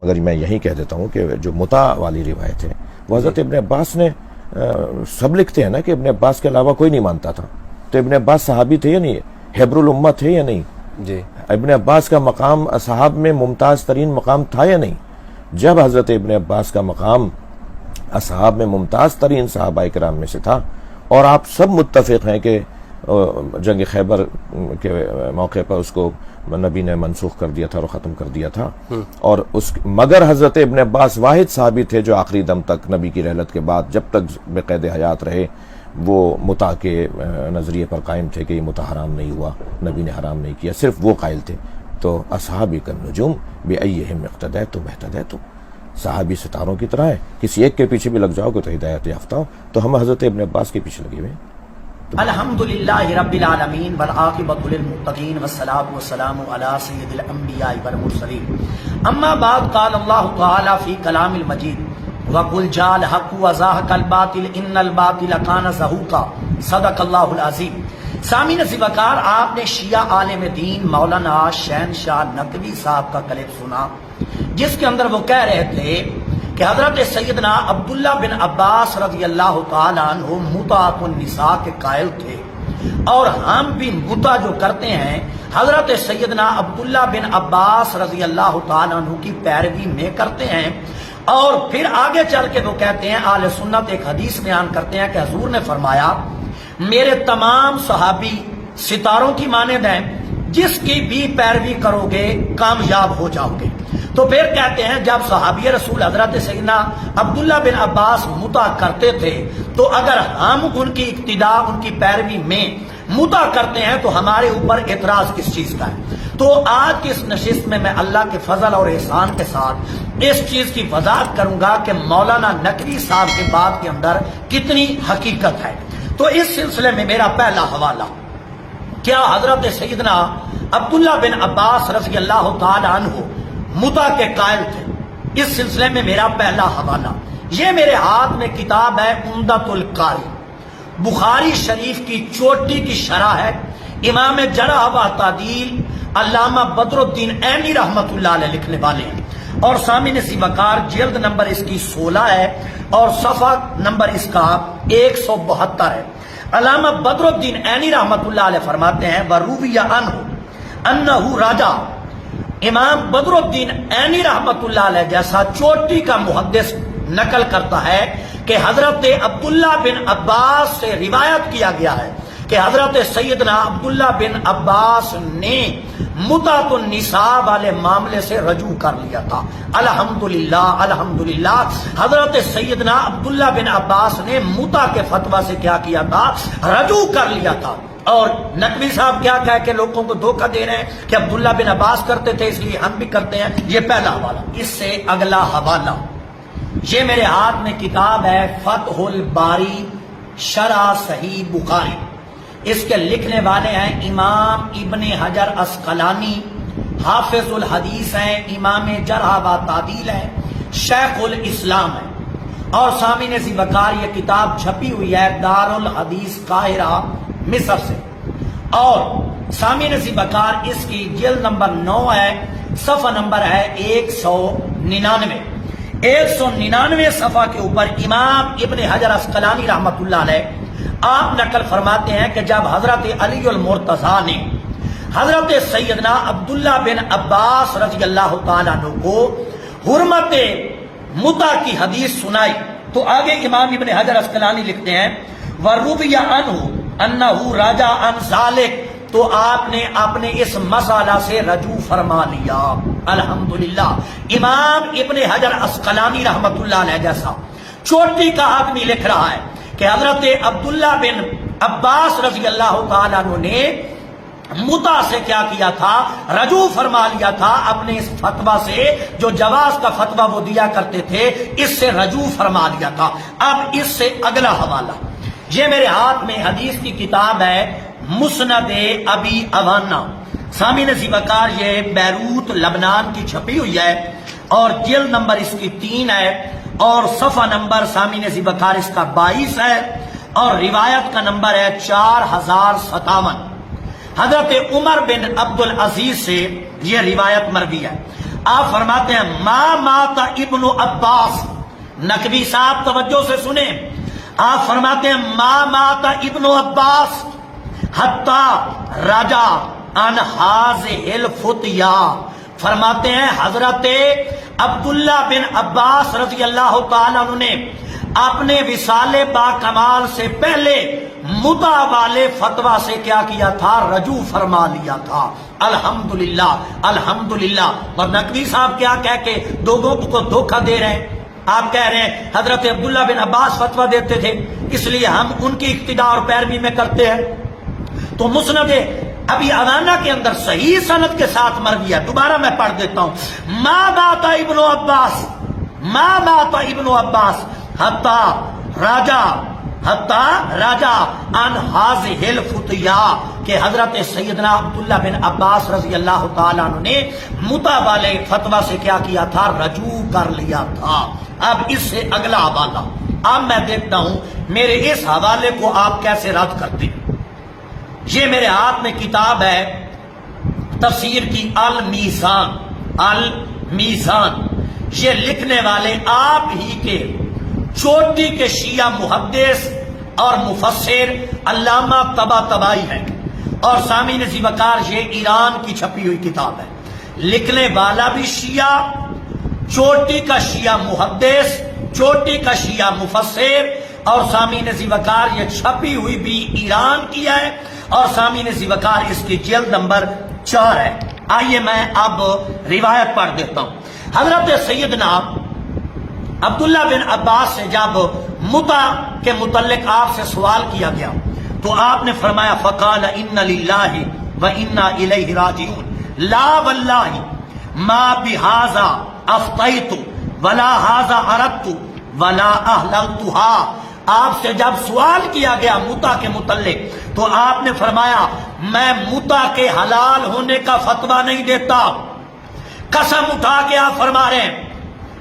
مگر میں یہی کہہ دیتا ہوں کہ جو متع والی روایت ہے وہ حضرت ابن عباس نے سب لکھتے ہیں نا کہ ابن عباس کے علاوہ کوئی نہیں مانتا تھا، تو ابن عباس صحابی تھے یا نہیں، حبر الامہ تھے یا نہیں؟ جی ابن عباس کا مقام اصحاب میں ممتاز ترین مقام تھا یا نہیں؟ جب حضرت ابن عباس کا مقام اصحاب میں ممتاز ترین صحابہ کرام میں سے تھا، اور آپ سب متفق ہیں کہ جنگ خیبر کے موقع پر اس کو نبی نے منسوخ کر دیا تھا اور ختم کر دیا تھا، اور مگر حضرت ابن عباس واحد صحابی تھے جو آخری دم تک نبی کی رحلت کے بعد جب تک بقید حیات رہے وہ متع کے نظریے پر قائم تھے کہ یہ متع حرام نہیں ہوا، نبی نے حرام نہیں کیا، صرف وہ قائل تھے۔ تو اصحابی کالنجوم بأیہم اقتدیتم اہتدیتم، صحابی ستاروں کی طرح ہے، کسی ایک کے پیچھے بھی لگ جاؤ گے تو ہدایت یافتہ ہو، تو ہم حضرت ابن عباس کے پیچھے لگے ہوئے ہیں۔ الحمدللہ رب العالمین والعاقبۃ للمتقین والصلاۃ والسلام علی سید الانبیاء والمرسلین، اما بعد، قال اللہ تعالی فی کلام المجید وَقُلْ جَاءَ الْحَقُّ وَزَهَقَ الْبَاطِلُ إِنَّ الْبَاطِلَ كَانَ زَهُوقًا، صدق اللہ العظیم۔ سامعین وقار، آپ نے شیعہ عالم دین مولانا شہنشاہ نقوی صاحب کا کلپ سنا، جس کے اندر وہ کہہ رہے تھے کہ حضرت سیدنا عبداللہ بن عباس رضی اللہ تعالیٰ عنہ متعۃ النساء کے قائل تھے، اور ہم بھی متع جو کرتے ہیں حضرت سیدنا عبداللہ بن عباس رضی اللہ تعالیٰ عنہ کی پیروی میں کرتے ہیں۔ اور پھر آگے چل کے وہ کہتے ہیں، اہل سنت ایک حدیث بیان کرتے ہیں کہ حضور نے فرمایا میرے تمام صحابی ستاروں کی مانند ہیں، جس کی بھی پیروی کرو گے کامیاب ہو جاؤ گے۔ تو پھر کہتے ہیں جب صحابی رسول حضرت سیدنا عبداللہ بن عباس متع کرتے تھے تو اگر ہم ان کی اقتداء ان کی پیروی میں متع کرتے ہیں تو ہمارے اوپر اعتراض کس چیز کا ہے؟ تو آج کی اس نشست میں اللہ کے فضل اور احسان کے ساتھ اس چیز کی وضاحت کروں گا کہ مولانا نقوی صاحب کے بات کے اندر کتنی حقیقت ہے۔ تو اس سلسلے میں میرا پہلا حوالہ، کیا حضرت سیدنا عبداللہ بن عباس رضی اللہ تعالی عنہ متع کے قائل تھے؟ اس سلسلے میں میرا پہلا حوالہ، یہ میرے ہاتھ میں کتاب ہے عمدۃ القاری، بخاری شریف کی چوٹی کی شرح ہے، امام جرح و تعدیل علامہ بدر الدین عینی رحمۃ اللہ علیہ لکھنے والے ہیں، اور سامعین وقار جلد نمبر اس کی 16 ہے اور صفحہ نمبر اس کا 172 ہے۔ علامہ بدر الدین عینی رحمۃ اللہ علیہ فرماتے ہیں وروی عنہ انہ راجع، امام بدر الدین عینی رحمۃ اللہ علیہ جیسا چوٹی کا محدث نقل کرتا ہے کہ حضرت عبداللہ بن عباس سے روایت کیا گیا ہے کہ حضرت سیدنا عبداللہ بن عباس نے متعۃ النساء والے معاملے سے رجوع کر لیا تھا۔ الحمدللہ الحمدللہ، حضرت سیدنا عبداللہ بن عباس نے متع کے فتویٰ سے کیا کیا تھا؟ رجوع کر لیا تھا۔ اور نقوی صاحب کیا کہہ کے لوگوں کو دھوکہ دے رہے ہیں کہ عبداللہ بن عباس کرتے تھے اس لیے ہم بھی کرتے ہیں۔ یہ پہلا حوالہ۔ اس سے اگلا حوالہ، یہ میرے ہاتھ میں کتاب ہے فتح الباری شرح صحیح بخاری، اس کے لکھنے والے ہیں امام ابن حجر عسقلانی، حافظ الحدیث ہیں، امام جرح و تعدیل ہیں، شیخ الاسلام ہیں۔ اور سامعین وقار یہ کتاب چھپی ہوئی ہے دار الحدیث قاہرہ مصر سے، اور سامعین وقار اس کی جلد نمبر 9 ہے، صفحہ نمبر ہے 199۔ 199 صفحہ کے اوپر امام ابن حجر عسقلانی رحمۃ اللہ علیہ آپ نقل فرماتے ہیں کہ جب حضرت علی المرتضیٰ نے حضرت سیدنا عبداللہ بن عباس رضی اللہ تعالیٰ عنہ کو حرمت متع کی حدیث سنائی تو آگے امام ابن حجر عسقلانی لکھتے ہیں وَرُوِيَ عَنْهُ أَنَّهُ رَجَعَ عَنْ ذَلِكَ، تو آپ نے اپنے اس مسئلہ سے رجوع فرما لیا۔ الحمدللہ، امام ابن حجر عسقلانی رحمۃ اللہ علیہ جیسا چوٹی کا آدمی لکھ رہا ہے کہ حضرت عبداللہ بن عباس رضی اللہ تعالیٰ عنہ نے متع سے کیا کیا تھا؟ رجوع فرما لیا تھا اپنے اس فتویٰ سے، جو جواز کا فتویٰ وہ دیا کرتے تھے، اس سے رجوع فرما لیا تھا۔ اب اس سے اگلا حوالہ، یہ میرے ہاتھ میں حدیث کی کتاب ہے مسند ابی عوانہ، سامعین وقار یہ بیروت لبنان کی چھپی ہوئی ہے، اور جلد نمبر اس کی 3 ہے، اور صفحہ نمبر سامعین وقار اس کا 22 ہے، اور روایت کا نمبر ہے 4057۔ حضرت عمر بن عبد العزیز سے یہ روایت مروی ہے۔ آپ فرماتے ہیں ما مات ابن عباس، نقوی صاحب توجہ سے سنیں، آپ فرماتے ہیں ما مات ابن عباس حتی رجا عن هذه الفتیا، فرماتے ہیں حضرت عبداللہ بن عباس رضی اللہ تعالیٰ عنہ نے اپنے وصال با کمال سے پہلے متع والے فتویٰ سے کیا کیا تھا؟ رجوع فرما لیا تھا۔ الحمدللہ الحمدللہ۔ اور نقوی صاحب کیا کہہ کے لوگوں کو دھوکہ دے رہے ہیں؟ آپ کہہ رہے ہیں حضرت عبداللہ بن عباس فتویٰ دیتے تھے اس لیے ہم ان کی اقتداء اور پیروی میں کرتے ہیں۔ تو مسند ابی عوانہ کے اندر صحیح سند کے ساتھ مروی ہے، دوبارہ میں پڑھ دیتا ہوں، ما مات ابن عباس، ما مات ابن عباس حتی راجع عن هذه الفتیا، کہ حضرت سیدنا عبداللہ بن عباس رضی اللہ تعالیٰ عنہ نے متع والے فتویٰ سے کیا کیا تھا؟ رجوع کر لیا تھا۔ اب اس سے اگلا حوالہ، اب میں دیکھتا ہوں میرے اس حوالے کو آپ کیسے رد کرتے ہیں۔ یہ میرے ہاتھ میں کتاب ہے تفسیر کی المیزان، المیزان، یہ لکھنے والے آپ ہی کے چوٹی کے شیعہ محدث اور مفسر علامہ طباطبائی ہیں، اور سامعین ذی وقار یہ ایران کی چھپی ہوئی کتاب ہے، لکھنے والا بھی شیعہ، چوٹی کا شیعہ محدث، چوٹی کا شیعہ مفسر، اور سامعین ذی وقار یہ چھپی ہوئی بھی ایران کی ہے، اور سامعین ذی وقار اس کی جلد نمبر 4 ہے۔ آئیے میں اب روایت پڑھ دیتا ہوں۔ حضرت سیدنا عبداللہ بن عباس سے جب متع کے متعلق آپ سے سوال کیا گیا تو آپ نے فرمایا فقال ان للہ و انا الیہ راجعون لا واللہ ما بہذا افطیت ولا ھذا اردت ولا احللتها۔ آپ سے جب سوال کیا گیا متع کے متعلق تو آپ نے فرمایا میں متع کے حلال ہونے کا فتویٰ نہیں دیتا، قسم اٹھا کے آپ فرما رہے ہیں۔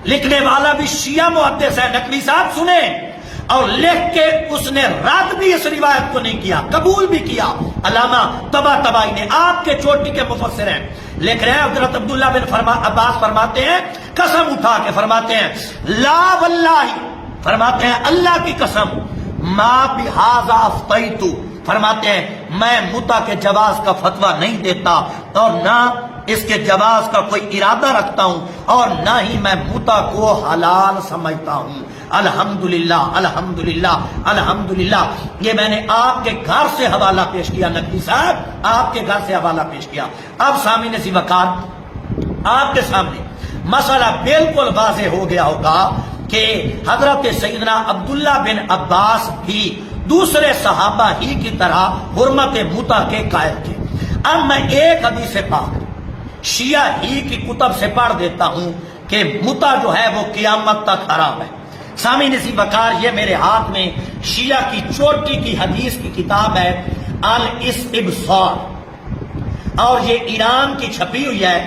لکھنے والا بھی شیعہ محدث ہے، نقوی صاحب سنیں، اور لکھ کے اس نے رد بھی اس روایت کو نہیں کیا، قبول بھی کیا۔ علامہ طباطبائی نے، آپ کے چوٹی کے مفسر ہیں، لکھ رہے ہیں حضرت عبداللہ بن عباس فرماتے ہیں، قسم اٹھا کے فرماتے ہیں لا واللہ، فرماتے ہیں اللہ کی قسم، ما بہذا افتیت، فرماتے ہیں میں متع کے جواز کا فتویٰ نہیں دیتا اور نہ اس کے جواز کا کوئی ارادہ رکھتا ہوں، اور نہ ہی میں متع کو حلال سمجھتا ہوں۔ الحمدللہ الحمدللہ الحمدللہ۔ یہ میں نے آپ کے گھر سے حوالہ پیش کیا، نقوی صاحب آپ کے گھر سے حوالہ پیش کیا۔ اب سامعین ذی وقار آپ کے سامنے مسئلہ بالکل واضح ہو گیا ہوگا کہ حضرت سیدنا عبداللہ بن عباس بھی دوسرے صحابہ ہی کی طرح حرمت متع کے قائل تھے۔ اب میں ایک حدیث پاک شیعہ ہی کی کتب سے پڑھ دیتا ہوں کہ متع جو ہے وہ قیامت تک حرام ہے۔ سامعین ذی وقار یہ میرے ہاتھ میں شیعہ کی چوٹی کی حدیث کی کتاب ہے الاستبصار، اور یہ ایران کی چھپی ہوئی ہے۔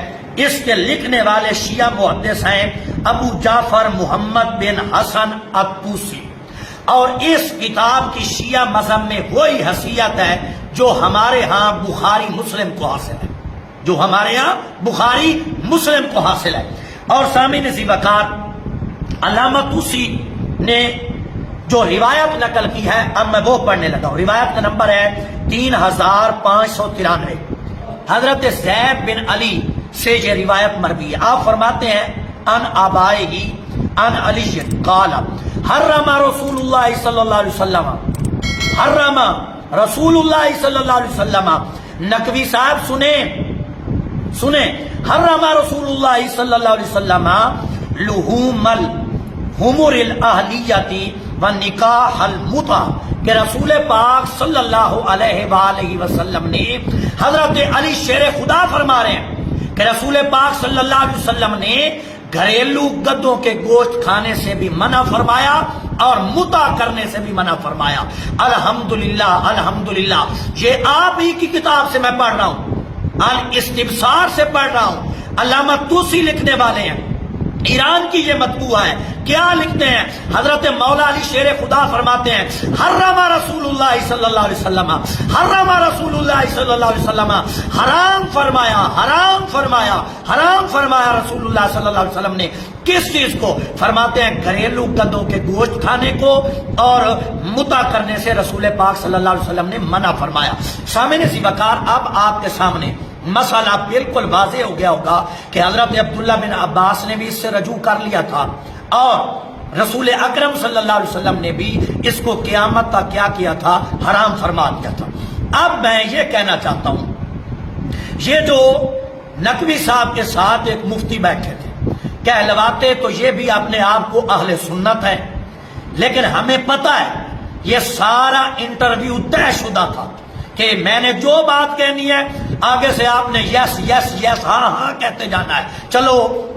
اس کے لکھنے والے شیعہ محدث ہیں ابو جعفر محمد بن حسن الطوسی، اور اس کتاب کی شیعہ مذہب میں وہی حیثیت ہے جو ہمارے ہاں بخاری مسلم کو حاصل ہے، جو ہمارے ہاں بخاری مسلم کو حاصل ہے۔ اور سامعین ذی وقار علامہ طوسی نے جو روایت نقل کی ہے اب میں وہ پڑھنے لگا ہوں۔ روایت کا نمبر ہے 3593۔ حضرت زید بن علی سے یہ روایت مروی ہے۔ آپ فرماتے ہیں ان آبائے ہی ان علی قال حرم رسول اللہ صلی اللہ علیہ وسلم، حرم رسول اللہ صلی اللہ علیہ وسلم، نقوی صاحب سنیں، حرم رسول اللہ صلی اللہ علیہ وسلم لحوم الحمر الاہلیتی و نکاح المتع، کہ رسول پاک صلی اللہ علیہ وآلہ وسلم نے، حضرت علی شیر خدا فرما رہے ہیں کہ رسول پاک صلی اللہ علیہ وسلم نے گھریلو گدوں کے گوشت کھانے سے بھی منع فرمایا اور متع کرنے سے بھی منع فرمایا۔ الحمدللہ الحمدللہ۔ یہ آپ ہی کی کتاب سے میں پڑھ رہا ہوں، الاستبصار سے پڑھ رہا ہوں، علامہ طوسی لکھنے والے ہیں۔ ایران کی یہ مطبوع ہے، کیا لکھتے ہیں؟ حضرت مولا علی شیر خدا فرماتے ہیں حرم رسول اللہ صلی اللہ علیہ وسلم، حرم رسول اللہ صلی اللہ علیہ وسلم، حرام فرمایا، حرام فرمایا، حرام فرمایا رسول اللہ صلی اللہ علیہ وسلم نے کس چیز کو؟ فرماتے ہیں گھریلو گدوں کے گوشت کھانے کو اور متع کرنے سے رسول پاک صلی اللہ علیہ وسلم نے منع فرمایا۔ سامعین ذی وقار، اب آپ کے سامنے مسئلہ بالکل واضح ہو گیا ہوگا کہ حضرت عبداللہ بن عباس نے بھی اس سے رجوع کر لیا تھا اور رسول اکرم صلی اللہ علیہ وسلم نے بھی اس کو قیامت تک کیا کیا تھا؟ حرام فرما دیا تھا۔ اب میں یہ کہنا چاہتا ہوں، یہ جو نقوی صاحب کے ساتھ ایک مفتی بیٹھے تھے، کہلواتے تو یہ بھی اپنے آپ کو اہل سنت ہے، لیکن ہمیں پتہ ہے یہ سارا انٹرویو طے شدہ تھا کہ میں نے جو بات کہنی ہے آگے سے آپ نے یس یس یس ہاں ہاں کہتے جانا ہے۔ چلو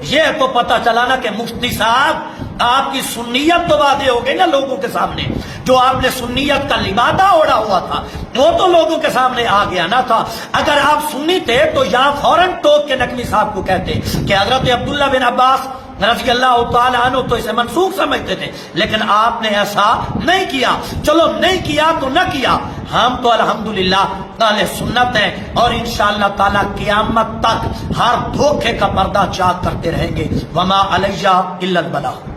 یہ تو پتہ چلا نا کہ مفتی صاحب آپ کی سنیت تو واضح ہو گئی نا لوگوں کے سامنے، جو آپ نے سنیت کا لبادہ اوڑھا ہوا تھا وہ تو لوگوں کے سامنے آ گیا نہ تھا۔ اگر آپ سنی تھے تو یہاں فوراً ٹوک کے نقوی صاحب کو کہتے کہ حضرت عبداللہ بن عباس رضی اللہ تعالیٰ عنہ تو اسے منسوخ سمجھتے تھے، لیکن آپ نے ایسا نہیں کیا۔ چلو نہیں کیا تو نہ کیا، ہم تو الحمدللہ اہل سنت ہیں اور انشاءاللہ تعالیٰ قیامت تک ہر دھوکے کا پردہ چاک کرتے رہیں گے۔ وما علیہ الا البلاغ۔